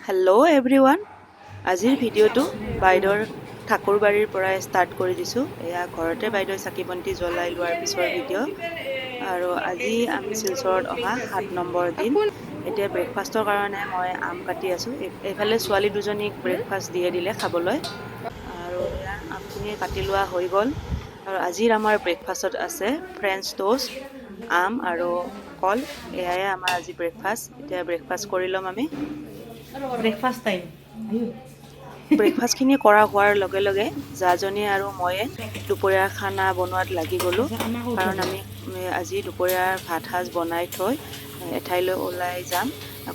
Hello' everyone, আজিৰ ভিডিঅ'টো বাইদেউৰ ঠাকুৰবাৰীৰ পৰাই ষ্টাৰ্ট কৰি দিছোঁ। এয়া ঘৰতে বাইদেউ চাকি বন্তি জ্বলাই লোৱাৰ পিছৰ ভিডিঅ'। আৰু আজি আমি শিলচৰত অহা 7 নম্বৰ দিন। এতিয়া ব্ৰেকফাষ্টৰ কাৰণে মই আম কাটি আছোঁ। এইফালে ছোৱালী দুজনীক ব্ৰেকফাষ্ট দিয়ে দিলে খাবলৈ। আৰু এয়া আমখিনি কাটি লোৱা হৈ গ'ল। আৰু আজিৰ আমাৰ ব্ৰেকফাষ্টত আছে ফ্ৰেঞ্চ টোষ্ট, আম আৰু কল। এয়াই আমাৰ আজি ব্ৰেকফাষ্ট। এতিয়া ব্ৰেকফাষ্ট কৰি ল'ম আমি। ব্ৰেকফাস্ট টাইম ব্ৰেকফাষ্টখিনি কৰা হোৱাৰ লগে লগে জাজনী আৰু ময়ে দুপৰীয়াৰ খানা বনোৱাত লাগি গ'লোঁ। কাৰণ আমি আজি দুপৰীয়াৰ ভাত সাজ বনাই থৈ এঠাইলৈ ওলাই যাম।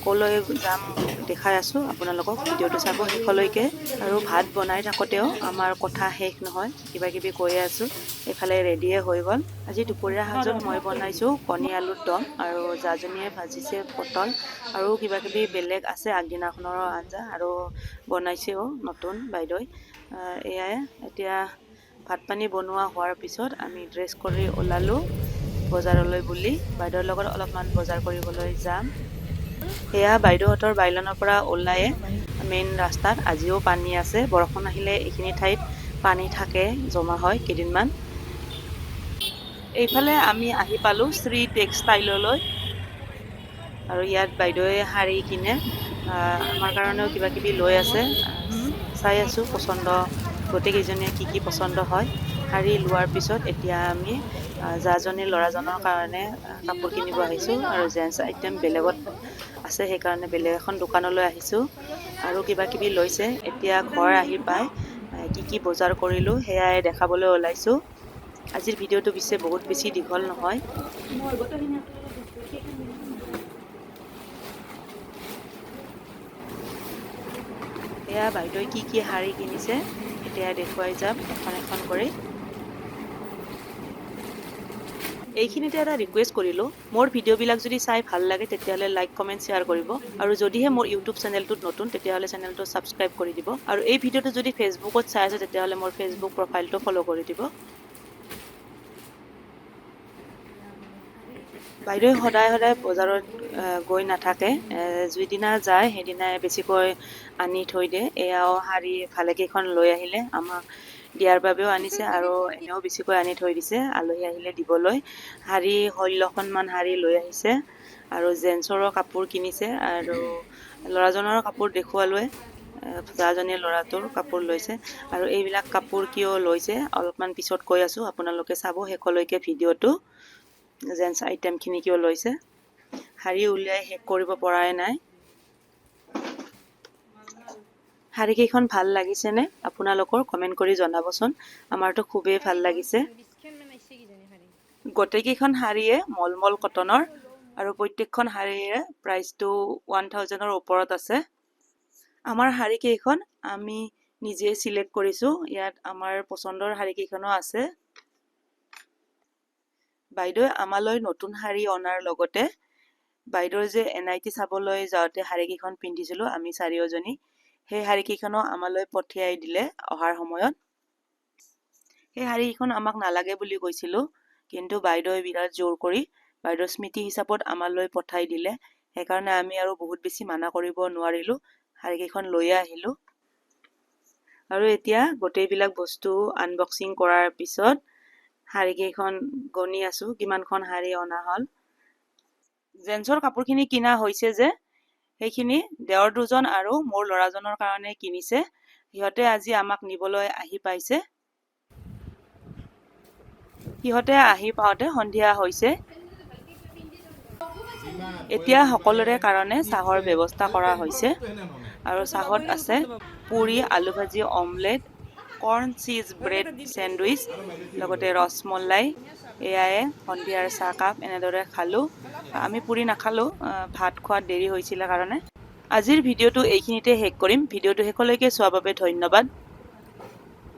ক'লৈ যাম দেখাই আছোঁ আপোনালোকক, ভিডিঅ'টো চাব শেষলৈকে। আৰু ভাত বনাই থাকোঁতেও আমাৰ কথা শেষ নহয়, কিবা কিবি কৈয়ে আছোঁ। এইফালে ৰেডিয়ে হৈ গ'ল। আজি দুপৰীয়া সাজত মই বনাইছোঁ কণী আলুৰ দম, আৰু জাজনীয়ে ভাজিছে পটল আৰু কিবা কিবি বেলেগ আছে আগদিনাখনৰ আঞ্জা, আৰু বনাইছেও নতুন বাইদেউই। এয়াই এতিয়া ভাত পানী বনোৱা হোৱাৰ পিছত আমি ড্ৰেছ কৰি ওলালোঁ বজাৰলৈ বুলি। বাইদেউৰ লগত অলপমান বজাৰ কৰিবলৈ যাম। এয়া বাইদেউহঁতৰ বাইলনৰ পৰা ওলায়ে মেইন ৰাস্তাত আজিও পানী আছে। বৰষুণ আহিলে এইখিনি ঠাইত পানী থাকে, জমা হয় কেইদিনমান। এইফালে আমি আহি পালোঁ শ্ৰী টেক্সটাইললৈ। আৰু ইয়াত বাইদেউৱে শাৰী কিনে, আমাৰ কাৰণেও কিবা কিবি লৈ আছে। চাই আছোঁ পচন্দ, গোটেইকেইজনীয়ে কি কি পচন্দ হয়। শাৰী লোৱাৰ পিছত এতিয়া আমি জাজনী ল'ৰাজনৰ কাৰণে কাপোৰ কিনিব আহিছোঁ। আৰু জেন্টছ আইটেম বেলেগত আছে, সেইকাৰণে বেলেগ এখন দোকানলৈ আহিছোঁ। আৰু কিবা কিবি লৈছে। এতিয়া ঘৰ আহি পাই কি কি বজাৰ কৰিলোঁ সেয়াই দেখাবলৈ ওলাইছোঁ। আজিৰ ভিডিঅ'টো পিছে বহুত বেছি দীঘল নহয়। এয়া বাইদেউৱে কি কি শাৰী কিনিছে এতিয়া দেখুৱাই যাম এখন এখন কৰি। এইখিনিতে এটা ৰিকুৱেষ্ট কৰিলোঁ, মোৰ ভিডিঅ'বিলাক যদি চাই ভাল লাগে তেতিয়াহ'লে লাইক কমেণ্ট শ্বেয়াৰ কৰিব। আৰু যদিহে মোৰ ইউটিউব চেনেলটোত নতুন তেতিয়াহ'লে চেনেলটো ছাবস্ক্ৰাইব কৰি দিব। আৰু এই ভিডিঅ'টো যদি ফেচবুকত চাই আছে তেতিয়াহ'লে মোৰ ফেচবুক প্ৰফাইলটো ফ'ল' কৰি দিব। বাইদেৱে সদায় সদায় বজাৰত গৈ নাথাকে, যিদিনা যায় সেইদিনাই বেছিকৈ আনি থৈ দিয়ে। এয়াও শাৰী ভালেকেইখন লৈ আহিলে, আমাক দিয়াৰ বাবেও আনিছে আৰু এনেও বেছিকৈ আনি থৈ দিছে আলহী আহিলে দিবলৈ। শাৰী 16খনমান শাৰী লৈ আহিছে। আৰু জেন্টছৰো কাপোৰ কিনিছে, আৰু ল'ৰাজনৰ কাপোৰ দেখুৱালোৱে। জাজনীয়ে ল'ৰাটোৰ কাপোৰ লৈছে। আৰু এইবিলাক কাপোৰ কিয় লৈছে অলপমান পিছত কৈ আছোঁ, আপোনালোকে চাব শেষলৈকে ভিডিঅ'টো। জেন্টছ আইটেমখিনি কিয় লৈছে, শাৰী উলিয়াই শেষ কৰিব পৰাই নাই। শাৰীকেইখন ভাল লাগিছেনে আপোনালোকৰ কমেণ্ট কৰি জনাবচোন। আমাৰতো খুবেই ভাল লাগিছে। গোটেইকেইখন শাৰীয়ে মলমল কটনৰ, আৰু প্ৰত্যেকখন শাৰীৰে প্ৰাইচটো 1000ৰ ওপৰত আছে। আমাৰ শাৰীকেইখন আমি নিজে চিলেক্ট কৰিছোঁ। ইয়াত আমাৰ পচন্দৰ শাৰীকেইখনো আছে। বাইদেৱে আমালৈ নতুন শাৰী অনাৰ লগতে বাইদেউৰ যে NIT চাবলৈ যাওঁতে শাৰীকেইখন পিন্ধিছিলোঁ আমি চাৰিওজনী, সেই শাৰীকেইখনো আমালৈ পঠিয়াই দিলে অহাৰ সময়ত। সেই শাৰীকেইখন আমাক নালাগে বুলি কৈছিলোঁ, কিন্তু বাইদেৱে বিৰাট জোৰ কৰি বাইদেউৰ স্মৃতি হিচাপত আমালৈ পঠাই দিলে। সেইকাৰণে আমি আৰু বহুত বেছি মানা কৰিব নোৱাৰিলোঁ, শাৰীকেইখন লৈয়ে আহিলোঁ। আৰু এতিয়া গোটেইবিলাক বস্তু আনবক্সিং কৰাৰ পিছত শাৰীকেইখন গণি আছোঁ কিমানখন শাৰী অনা হ'ল। জেন্টছৰ কাপোৰখিনি কিনা হৈছে যে, সেইখিনি দেওৰ দুজন আৰু মোৰ ল'ৰাজনৰ কাৰণে কিনিছে। সিহঁতে আজি আমাক নিবলৈ আহি পাইছে। সিহঁতে আহি পাওঁতে সন্ধিয়া হৈছে। এতিয়া সকলোৰে কাৰণে চাহৰ ব্যৱস্থা কৰা হৈছে। আৰু চাহত আছে পুৰি, আলু ভাজি, omelette, corn cheese bread sandwich, লগতে ৰসমলাই। এয়াই সন্ধিয়াৰ চাহকাপ এনেদৰে খালোঁ। আমি পুৰি নাখালোঁ, ভাত খোৱাত দেৰি হৈছিলে কাৰণে। আজিৰ ভিডিঅ'টো এইখিনিতে শেষ কৰিম। ভিডিঅ'টো শেষলৈকে চোৱাৰ বাবে ধন্যবাদ।